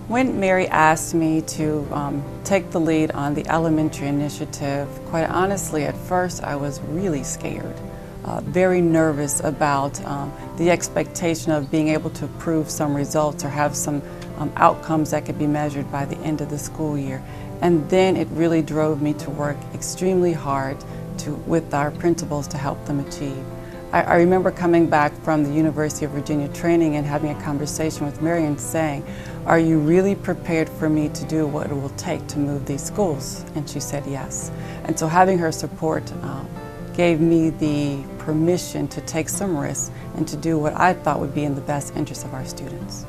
When Mary asked me to take the lead on the elementary initiative, quite honestly, at first I was really scared, very nervous about the expectation of being able to prove some results or have some outcomes that could be measured by the end of the school year. And then it really drove me to work extremely hard with our principals to help them achieve. I remember coming back from the University of Virginia training and having a conversation with Mary and saying, "Are you really prepared for me to do what it will take to move these schools?" And she said yes. And so having her support gave me the permission to take some risks and to do what I thought would be in the best interest of our students.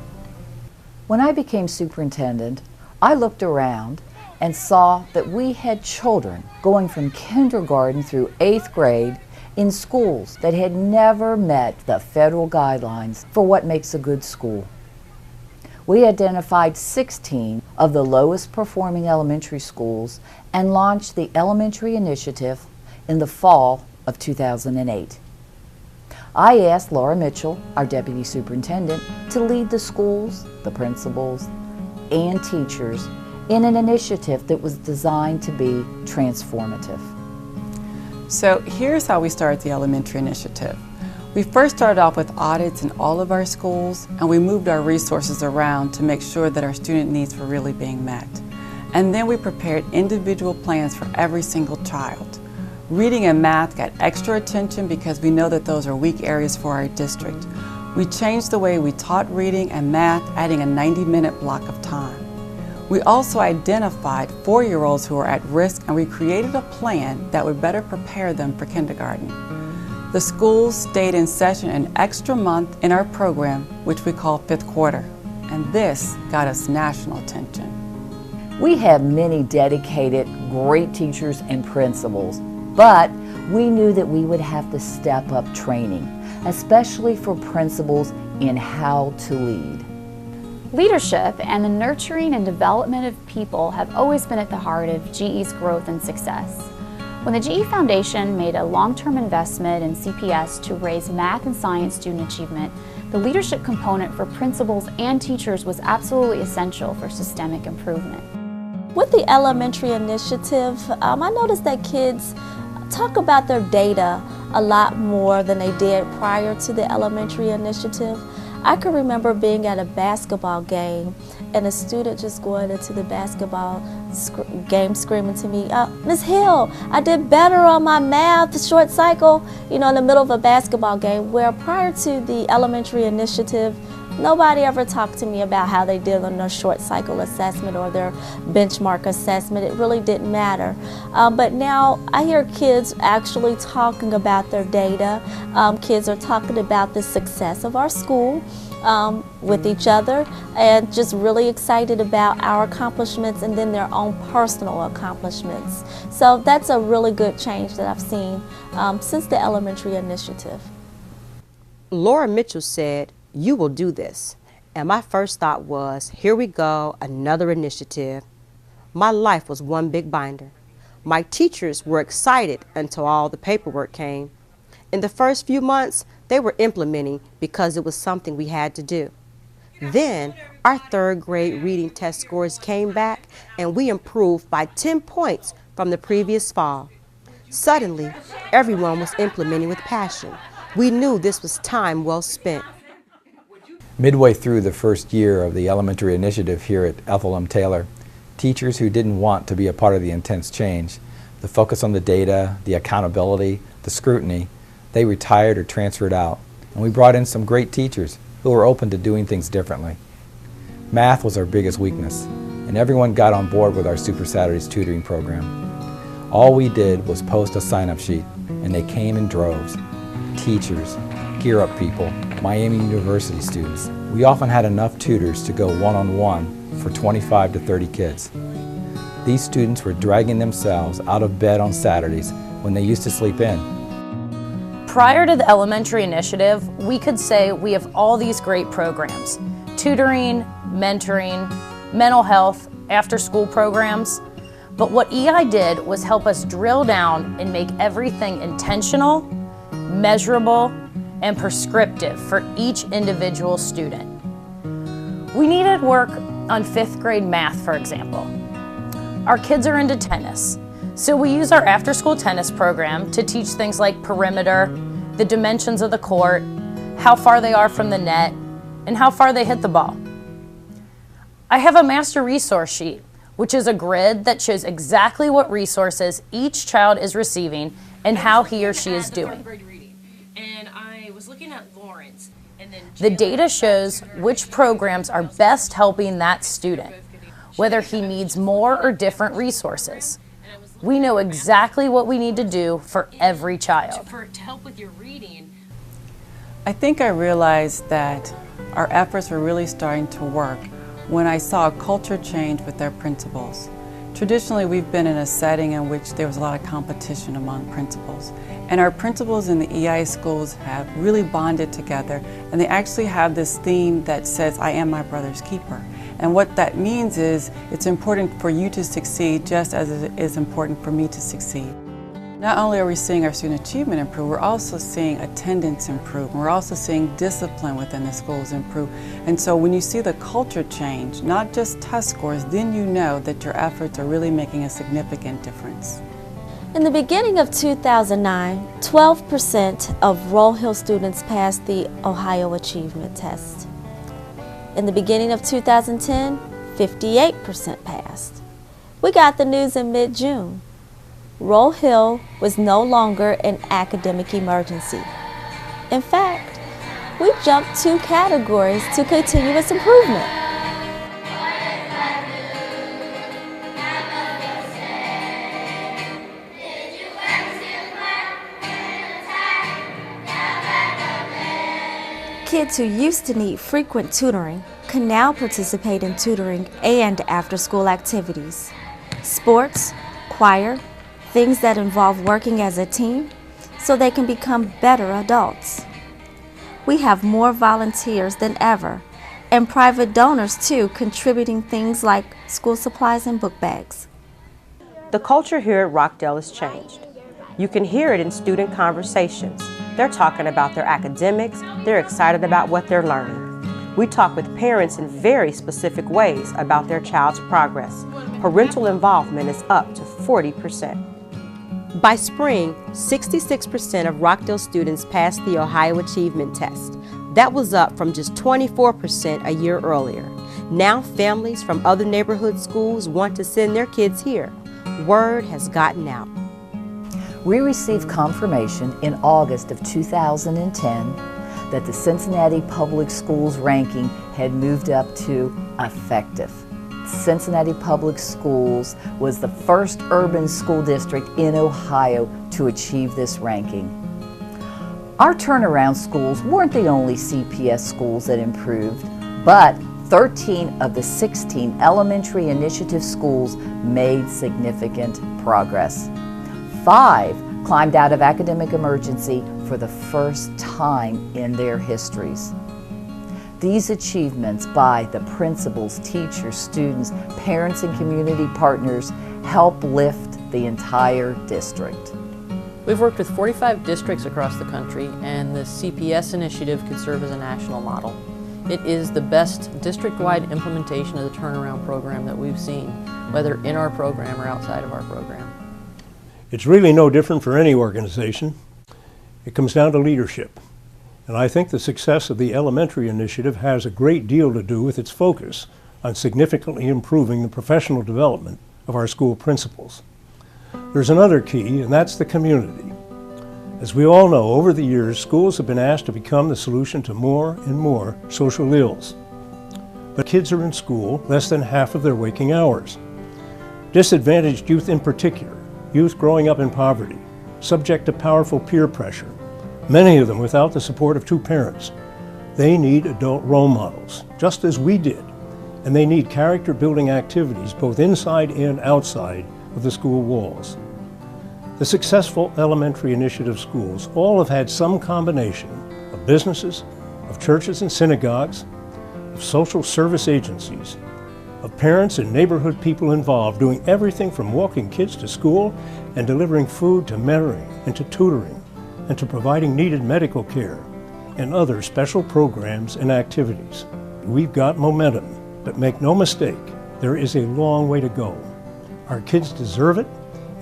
When I became superintendent, I looked around and saw that we had children going from kindergarten through 8th grade in schools that had never met the federal guidelines for what makes a good school. We identified 16 of the lowest performing elementary schools and launched the Elementary Initiative in the fall of 2008. I asked Laura Mitchell, our deputy superintendent, to lead the schools, the principals, and teachers in an initiative that was designed to be transformative. So here's how we started the Elementary Initiative. We first started off with audits in all of our schools, and we moved our resources around to make sure that our student needs were really being met. And then we prepared individual plans for every single child. Reading and math got extra attention because we know that those are weak areas for our district. We changed the way we taught reading and math, adding a 90-minute block of time. We also identified 4-year-olds who were at risk, and we created a plan that would better prepare them for kindergarten. The schools stayed in session an extra month in our program, which we call 5th quarter, and this got us national attention. We have many dedicated, great teachers and principals, but we knew that we would have to step up training, especially for principals in how to lead. Leadership and the nurturing and development of people have always been at the heart of GE's growth and success. When the GE Foundation made a long-term investment in CPS to raise math and science student achievement, the leadership component for principals and teachers was absolutely essential for systemic improvement. With the Elementary Initiative, I noticed that kids talk about their data a lot more than they did prior to the Elementary Initiative. I can remember being at a basketball game and a student just going into the basketball game screaming to me, "Ms. Hill, I did better on my math short cycle," in the middle of a basketball game, where prior to the Elementary Initiative, nobody ever talked to me about how they did on their short cycle assessment or their benchmark assessment. It really didn't matter. But now I hear kids actually talking about their data. Kids are talking about the success of our school with each other, and just really excited about our accomplishments and then their own personal accomplishments. So that's a really good change that I've seen since the Elementary Initiative. Laura Mitchell said, "You will do this." And my first thought was, here we go, another initiative. My life was one big binder. My teachers were excited until all the paperwork came. In the first few months, they were implementing because it was something we had to do. Then our 3rd grade reading test scores came back, and we improved by 10 points from the previous fall. Suddenly, everyone was implementing with passion. We knew this was time well spent. Midway through the first year of the Elementary Initiative here at Ethel Taylor, teachers who didn't want to be a part of the intense change, the focus on the data, the accountability, the scrutiny, they retired or transferred out. And we brought in some great teachers who were open to doing things differently. Math was our biggest weakness, and everyone got on board with our Super Saturdays tutoring program. All we did was post a sign-up sheet, and they came in droves. Teachers, Gear Up people, Miami University students. We often had enough tutors to go one-on-one for 25 to 30 kids. These students were dragging themselves out of bed on Saturdays when they used to sleep in. Prior to the Elementary Initiative, we could say we have all these great programs: tutoring, mentoring, mental health, after-school programs. But what EI did was help us drill down and make everything intentional, measurable, and prescriptive for each individual student. We needed to work on 5th grade math, for example. Our kids are into tennis, so we use our after-school tennis program to teach things like perimeter, the dimensions of the court, how far they are from the net, and how far they hit the ball. I have a master resource sheet, which is a grid that shows exactly what resources each child is receiving and how he or she is doing. And I was looking at Lawrence, and then The data shows which programs are best helping that student, whether he needs more or different resources. We know exactly what we need to do for every child. to help with your reading. I think I realized that our efforts were really starting to work when I saw a culture change with their principals. Traditionally, we've been in a setting in which there was a lot of competition among principals. And our principals in the EI schools have really bonded together, and they actually have this theme that says, I am my brother's keeper. And what that means is it's important for you to succeed just as it is important for me to succeed. Not only are we seeing our student achievement improve, we're also seeing attendance improve. We're also seeing discipline within the schools improve. And so when you see the culture change, not just test scores, then you know that your efforts are really making a significant difference. In the beginning of 2009, 12% of Roll Hill students passed the Ohio Achievement Test. In the beginning of 2010, 58% passed. We got the news in mid-June. Roll Hill was no longer an academic emergency. In fact, we jumped 2 categories to continuous improvement. Kids who used to need frequent tutoring can now participate in tutoring and after-school activities. Sports, choir, things that involve working as a team so they can become better adults. We have more volunteers than ever, and private donors too, contributing things like school supplies and book bags. The culture here at Rockdale has changed. You can hear it in student conversations. They're talking about their academics, they're excited about what they're learning. We talk with parents in very specific ways about their child's progress. Parental involvement is up to 40%. By spring, 66% of Rockdale students passed the Ohio Achievement Test. That was up from just 24% a year earlier. Now families from other neighborhood schools want to send their kids here. Word has gotten out. We received confirmation in August of 2010 that the Cincinnati Public Schools ranking had moved up to effective. Cincinnati Public Schools was the first urban school district in Ohio to achieve this ranking. Our turnaround schools weren't the only CPS schools that improved, but 13 of the 16 elementary initiative schools made significant progress. 5 climbed out of academic emergency for the first time in their histories. These achievements by the principals, teachers, students, parents, and community partners help lift the entire district. We've worked with 45 districts across the country, and the CPS initiative could serve as a national model. It is the best district-wide implementation of the turnaround program that we've seen, whether in our program or outside of our program. It's really no different for any organization. It comes down to leadership. And I think the success of the elementary initiative has a great deal to do with its focus on significantly improving the professional development of our school principals. There's another key, and that's the community. As we all know, over the years, schools have been asked to become the solution to more and more social ills. But kids are in school less than half of their waking hours. Disadvantaged youth in particular, youth growing up in poverty, subject to powerful peer pressure, many of them without the support of 2 parents. They need adult role models, just as we did, and they need character-building activities both inside and outside of the school walls. The successful elementary initiative schools all have had some combination of businesses, of churches and synagogues, of social service agencies, of parents and neighborhood people involved doing everything from walking kids to school and delivering food to mentoring and to tutoring and to providing needed medical care and other special programs and activities. We've got momentum, But make no mistake, there is a long way to go. Our kids deserve it,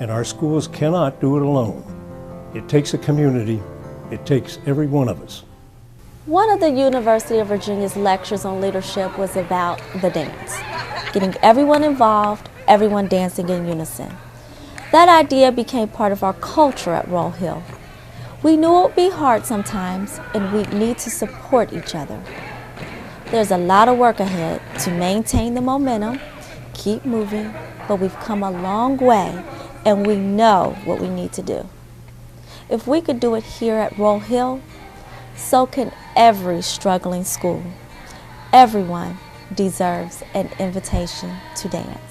and our schools cannot do it alone. It takes a community. It takes every one of us. One of the University of Virginia's lectures on leadership was about the dance, getting everyone involved, everyone dancing in unison. That idea became part of our culture at Roll Hill. We knew it would be hard sometimes, and we'd need to support each other. There's a lot of work ahead to maintain the momentum, keep moving, but we've come a long way, and we know what we need to do. If we could do it here at Roll Hill, so can every struggling school. Everyone deserves an invitation to dance.